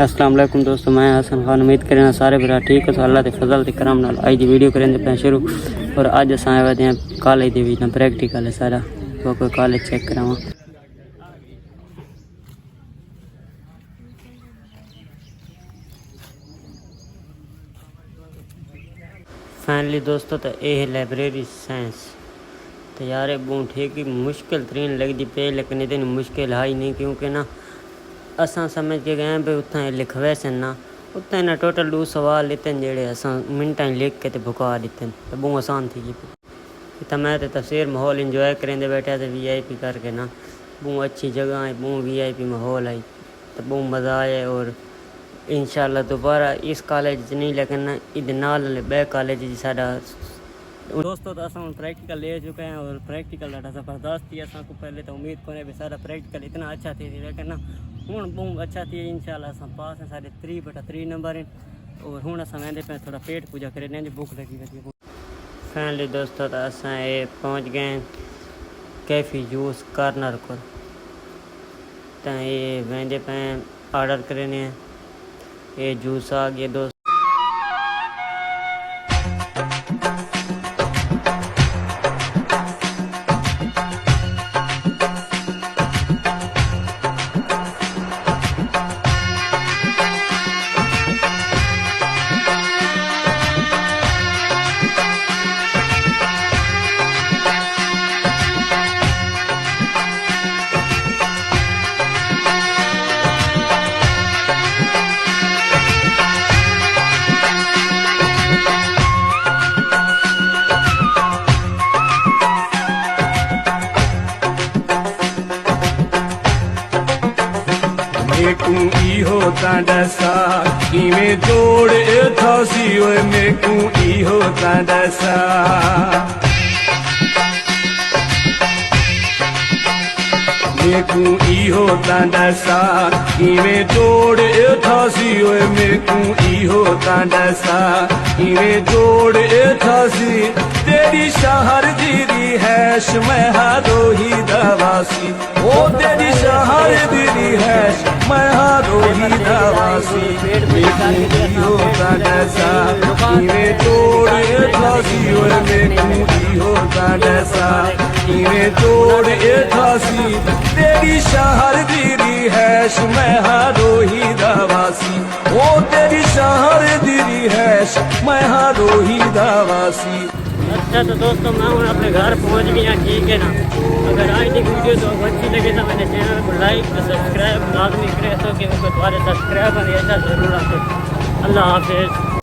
अस्सलाम वालेकुम दोस्तों, मैं हसन खान। उम्मीद करें सारे भरा ठीक हो। तो अल्लाह के फजल के करम नाल आज दी वीडियो करेंगे पे शुरू। और अज अस आए हुए हैं कॉलेज के बीच प्रैक्टिकल है सारा, वो कोई कॉलेज चेक करावा। फाइनली दोस्तों तो यह है लाइब्रेरी साइंस। तो यार बहुत ठीक ही मुश्किल तरीन लगती पे, लेकिन इतनी मुश्किल है ही नहीं, क्योंकि ना असा समझ के गए भी उत्थें लिखवे सन ना, उत्थें ना टोटल 2 सवाल लिते जेड़े असा मिनटा लिख के भुका दिते, तो बहुत आसान थी जी। तो मैं तो तफसीर माहौल इंजॉय करेंदे बैठा तो VIP करके ना, बहुत अच्छी जगह है, बहुत VIP माहौल है, तो बहुत मज़ा आया। और इंशाल्लाह दोबारा इस कॉलेज नहीं, लेकिन ना इधर नाल बे कॉलेज साडा दोस्तों। तो असा प्रैक्टिकल ले चुके हैं और प्रैक्टिकल ज़्यादा ज़बरदस्त थी। असा को पहले तो उम्मीद को भी सारा प्रैक्टिकल इतना अच्छा थी, लेकिन ना हूँ बहुत अच्छा थी। इंशाल्लाह अस पास हैं, सारे 3/3 नंबर हैं। और हूँ अस वेंदे पे थोड़ा पेट पूजा करें, भूख लगी वही। फाइनली दोस्तों तो अस पहुँच गए कैफ़ी जूस कॉर्नर को, तो ये वेंदे पे ऑर्डर करने ये जूस आ गया दोस्त। मेकू इहो तांडसा किवें जोड़ थासी ओए, मेकू इहो तांडसा मेकू इहो तांडसा किवें जोड़ थासी ओए, मेकू इहो तांडसा किवें जोड़ थासी। तेरी शहर दीदी हैश मैं हारोही दवासी, ओ तेरी शहर दीदी हैश मैं हारोही दवासी। मेकू तांडसा किवें जोड़ थासी ओए, मेकू इहो तांडसा किवें जोड़ थासी। तेरी शहर दीदी हैश मैं हारोही दवासी, ओ तेरी शहर दीदी हैश मैं हारोही दवासी। अच्छा तो दोस्तों मैं हूँ अपने घर पहुँच गया, ठीक है ना। अगर आज की वीडियो तो अच्छी लगे तो मेरे चैनल को लाइक और सब्सक्राइब लाजमी करें, तो कि उनको तुम्हारे सब्सक्राइब और ऐसा ज़रूर आते। अल्लाह हाफिज़।